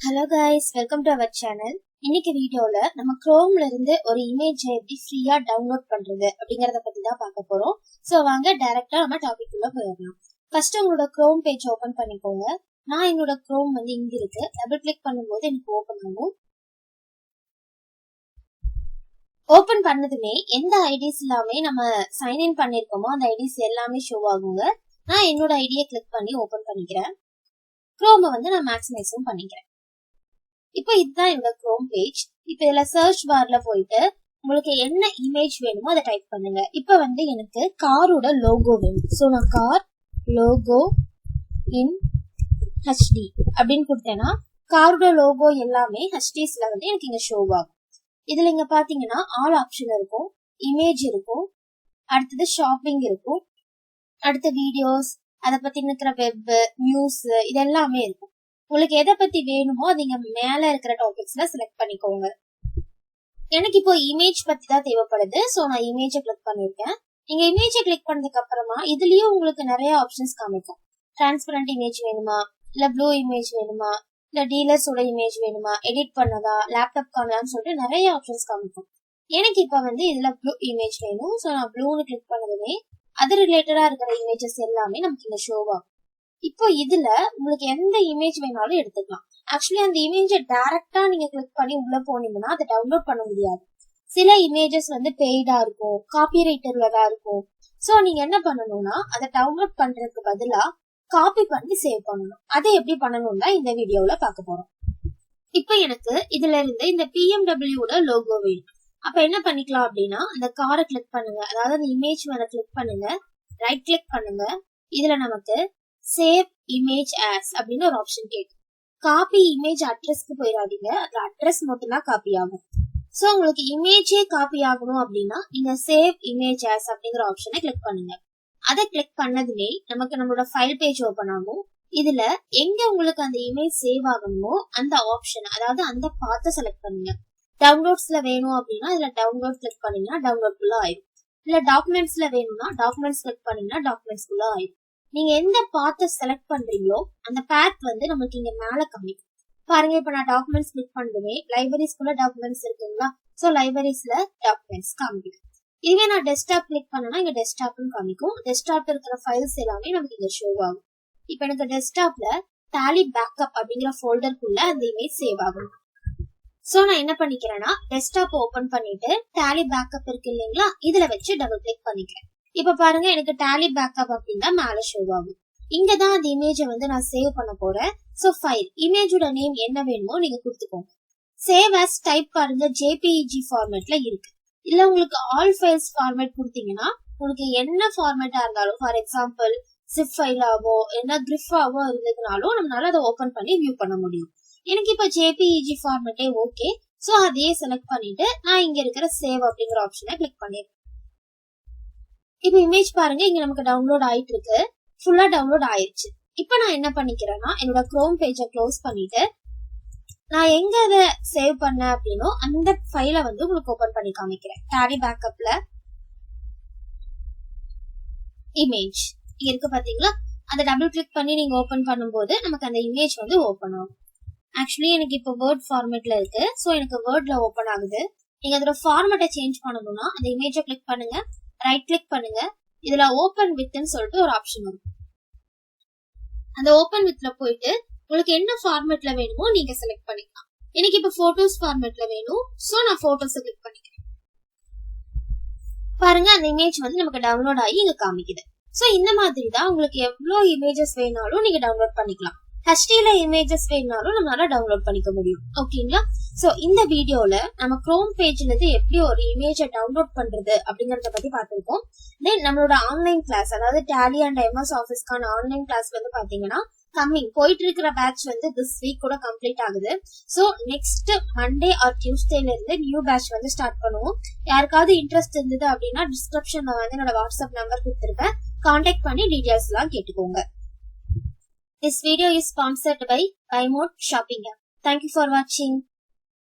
Hello guys, welcome to our channel. இன்னைக்கு வீடியோல நம்ம Chromeல இருந்து ஒரு இமேஜ் எப்படி ஃப்ரீயா டவுன்லோட் பண்றது அப்படிங்கறத பத்தி தான் பார்க்க போறோம். சோ வாங்க டைரக்டா நம்ம டாபிக் உள்ள போயிடலாம். ஃபர்ஸ்ட் உங்களோட Chrome பேஜ் ஓபன் பண்ணிக்கோங்க. நான் என்னோட Chrome வந்து இங்க இருக்கு. டபுள் கிளிக் பண்ணும்போது எனக்கு ஓபன் ஆகும். ஓபன் பண்ணதுமே எந்த ஐடிஸ் எல்லாமே நம்ம சைன் இன் பண்ணிருக்கோமோ அந்த ஐடிஸ் எல்லாமே ஷோ ஆகுங்க. நான் என்னோட ஐடியை கிளிக் பண்ணி ஓபன் பண்ணிக்கிறேன். Chrome வந்து நான் மேக்ஸிமைஸும் பண்ணிக்கிறேன். இப்போ இதுதான் என்னோட Chrome பேஜ். இப்போ இதுல சர்ச் பார்ல போயிட்டு உங்களுக்கு என்ன இமேஜ் வேணுமோ அதை டைப் பண்ணுங்க. இப்போ வந்து எனக்கு காரோட லோகோ வேணும். ஸோ நான் கார் லோகோ இன் ஹெச்டி அப்படின்னு கொடுத்தேன்னா காரோட லோகோ எல்லாமே ஹெச்டிஸ்ல வந்து எனக்கு இங்க ஷோ ஆகும். இதுல இங்க பாத்தீங்கன்னா ஆல் ஆப்ஷன் இருக்கும், இமேஜ் இருக்கும், அடுத்தது ஷாப்பிங் இருக்கும், அடுத்த வீடியோஸ், அதை பத்தி இருக்கிற வெப், நியூஸ், இது எல்லாமே இருக்கும். உங்களுக்கு எதை பத்தி வேணுமோ அது இங்க மேல இருக்கிற டாபிக்ஸ்ல செலக்ட் பண்ணிக்கோங்க. எனக்கு இப்போ இமேஜ் பத்தி தான் தேவைப்படுது. சோ நான் இமேஜை கிளிக் பண்ணிருக்கேன். நீங்க இமேஜை கிளிக் பண்ணதுக்கு அப்புறமா இதுலயும் உங்களுக்கு நிறைய ஆப்ஷன்ஸ் காமிக்கும். டிரான்ஸ்பரண்ட் இமேஜ் வேணுமா, இல்ல ப்ளூ இமேஜ் வேணுமா, இல்ல டீலர்ஸோட இமேஜ் வேணுமா, எடிட் பண்ணதா, லேப்டாப் காணலாம்னு சொல்லிட்டு நிறைய ஆப்ஷன்ஸ் காமிக்கும். எனக்கு இப்ப வந்து இதுல ப்ளூ இமேஜ் வேணும். சோ நான் ப்ளூன்னு கிளிக் பண்ணதுமே அது ரிலேட்டடா இருக்கிற இமேஜஸ் எல்லாமே நமக்கு இங்க ஷோ ஆகும். இப்போ இதுல உங்களுக்கு எந்த இமேஜ் வேணாலும் எடுத்துக்கலாம். ஆக்சுவலி அந்த இமேஜை டைரக்டா நீங்க கிளிக் பண்ணி உள்ள போனீங்கன்னா அதை டவுன்லோட் பண்ண முடியாது. சில இமேஜஸ் வந்து பெய்டா இருக்கும், காப்பிரைட்டர்லதா இருக்கும். சோ நீங்க என்ன பண்ணணும்னா அதை டவுன்லோட் பண்றதுக்கு பதிலா காப்பி பண்ணி சேவ் பண்ணணும். அதை எப்படி பண்ணணும்னா இந்த வீடியோல பார்க்க போறோம். இப்போ எனக்கு இதுல இருந்து இந்த பிஎம்டபிள்யூட லோகோ வேணும். அப்ப என்ன பண்ணிக்கலாம் அப்படின்னா அந்த காரை கிளிக் பண்ணுங்க, அதாவது அந்த இமேஜ் மேல கிளிக் பண்ணுங்க, ரைட் கிளிக் பண்ணுங்க. இதுல நமக்கு சேவ் இமேஜ் ஆஸ் அப்படின்னு ஒரு ஆப்ஷன் கேட்கும். காப்பி இமேஜ் அட்ரஸ்க்கு போயிடாதீங்க, அது அட்ரஸ் மட்டும் தான் காப்பி ஆகும். சோ உங்களுக்கு இமேஜே காப்பி ஆகணும் அப்படின்னா நீங்க சேவ் இமேஜ் ஆஸ் அப்படிங்கிற ஆப்ஷனை கிளிக் பண்ணுங்க. அதை கிளிக் பண்ணதுமே நமக்கு நம்மளோட ஃபைல் பேஜ் ஓபன் ஆகும். இதுல எங்க உங்களுக்கு அந்த இமேஜ் சேவ் ஆகணுமோ அந்த ஆப்ஷன், அதாவது அந்த பாத்தை செலக்ட் பண்ணுங்க. டவுன்லோட்ஸ்ல வேணும் அப்படின்னா இதுல டவுன்லோட் கிளிக் பண்ணீங்கன்னா டவுன்லோட் குள்ள ஆயிடும். இல்ல டாக்குமெண்ட்ஸ்ல வேணும்னா டாக்குமெண்ட்ஸ் கிளிக் பண்ணீங்கன்னா டாக்குமெண்ட்ஸ் குள்ள ஆயிடும். நீங்க எந்த பாத்தை செலக்ட் பண்றீங்களோ அந்த பேத் வந்து நமக்கு இங்க மேல காமிக்கும். பாருங்க, இப்ப நான் டாக்குமெண்ட்ஸ் கிளிக் பண்ணதுமே லைப்ரரிஸ்குள்ள டாக்குமெண்ட்ஸ் இருக்குங்களா, சோ லைப்ரரிஸ்ல டாக்குமெண்ட்ஸ் காமிக்கும். இதுவே நான் டெஸ்க்டாப் கிளிக் பண்ணனா இங்க டெஸ்க்டாப்னு காமிக்கும். டெஸ்க்டாப்ல இருக்கிற ஃபைல்ஸ் எல்லாமே நமக்கு இங்க ஷோ ஆகும். இப்ப எனக்கு டெஸ்க்டாப்ல டாலி பேக்கப் அப்படிங்கிற ஃபோல்டருக்குள்ள அந்த இமேஜ் சேவ் ஆகும். சோ நான் என்ன பண்ணிக்கிறேன்னா டெஸ்க்டாப் ஓபன் பண்ணிட்டு டாலி பேக்கப் இருக்கு இல்லைங்களா, இதுல வச்சு டபுள் கிளிக் பண்ணிக்கிறேன். இப்ப பாருங்க எனக்கு டாலி பேக்கப் அப்படின்னா மேல ஷோ ஆகும். இங்கதான் அந்த இமேஜை வந்து நான் சேவ் பண்ண போறேன். சோ ஃபைல் இமேஜோட நேம் என்ன வேணுமோ நீங்க கொடுத்துக்கோங்க. சேவ் ஆஸ் டைப் பாருங்க ஜேபிஇஜி ஃபார்மேட்ல இருக்கு. இல்ல உங்களுக்கு ஆல் ஃபைல்ஸ் ஃபார்மேட் கொடுத்தீங்கன்னா உங்களுக்கு என்ன ஃபார்மேட்டா இருந்தாலும், ஃபார் எக்ஸாம்பிள் சிப் ஃபைலாவோ என்ன கிரிஃபாவோ இருந்ததுனாலும் நம்மளால அதை ஓபன் பண்ணி வியூ பண்ண முடியும். எனக்கு இப்ப ஜேபிஇஜி ஃபார்மேட்டே ஓகே. சோ அதையே செலக்ட் பண்ணிட்டு நான் இங்க இருக்கிற சேவ் அப்படிங்கிற ஆப்ஷனை கிளிக் பண்ணிருக்கேன். இப்ப இமேஜ் பாருங்க இங்க நமக்கு டவுன்லோட் ஆயிட்டு இருக்கு, ஃபுல்லா டவுன்லோட் ஆயிடுச்சு. இப்ப நான் என்ன பண்ணிக்கிறேன்னா என்னோட Chrome பேஜை க்ளோஸ் பண்ணிட்டு நான் எங்க அதை சேவ் பண்ணேன் அப்படின்னோ அந்த ஃபைலை வந்து உங்களுக்கு ஓபன் பண்ணி காமிக்கிறேன். டாலி பேக்கப்ல இமேஜ் இங்க இருக்கு பாத்தீங்களா, அதை டபுள் கிளிக் பண்ணி நீங்க ஓபன் பண்ணும்போது நமக்கு அந்த இமேஜ் வந்து ஓபன் ஆகும். ஆக்சுவலி எனக்கு இப்போ வேர்ட் ஃபார்மேட்ல இருக்கு. சோ எனக்கு வேர்ட்ல ஓபன் ஆகுது. நீங்க அதோட ஃபார்மேட்டை சேஞ்ச் பண்ணணும்னா அந்த இமேஜை கிளிக் பண்ணுங்க, ரைட் கிளிக் பண்ணுங்க. இதுல ஓபன் வித்ன்னு சொல்லிட்டு ஒரு ஆப்ஷன் வரும். அந்த ஓபன் வித்ல போயிட்டு உங்களுக்கு என்ன ஃபார்மேட்ல வேணுமோ நீங்க செலக்ட் பண்ணிக்கலாம். எனக்கு இப்ப போட்டோஸ் ஃபார்மேட்ல வேணும். சோ நான் போட்டோஸ் கிளிக் பண்ணிக்கிறேன். பாருங்க அந்த இமேஜ் வந்து நமக்கு டவுன்லோட் ஆகி இங்க காமிக்குது. சோ இந்த மாதிரி தான் உங்களுக்கு எவ்வளவு இமேஜஸ் வேணாலும் நீங்க டவுன்லோட் பண்ணிக்கலாம். ஹெச்டில இமேஜஸ் வேணாலும் நம்மளால டவுன்லோட் பண்ணிக்க முடியும். ஓகேங்களா? சோ இந்த வீடியோல நம்ம Chrome பேஜ்ல இருந்து எப்படி ஒரு இமேஜை டவுன்லோட் பண்றது அப்படிங்கறத பத்தி பார்த்திருக்கோம். தென் நம்மளோட ஆன்லைன் கிளாஸ், அதாவது டேலி அண்ட் எம்எஸ் ஆஃபீஸ்க்கான ஆன்லைன் கிளாஸ் வந்து பாத்தீங்கன்னா கம்மிங் போயிட்டு இருக்கிற பேட்ச் வந்து திஸ் வீக் கூட கம்ப்ளீட் ஆகுது. சோ நெக்ஸ்ட் மண்டே ஆர் டியூஸ்டேல இருந்து நியூ பேட்ச் வந்து ஸ்டார்ட் பண்ணுவோம். யாருக்காவது இன்ட்ரெஸ்ட் இருந்தது அப்படின்னா டிஸ்கிரிப்ஷன்ல வந்து என்னோட வாட்ஸ்அப் நம்பர் கொடுத்துருப்பேன், கான்டாக்ட் பண்ணி டீடைல்ஸ் எல்லாம் கேட்டுக்கோங்க. This video is sponsored by Buy More Shopping App. Thank you for watching.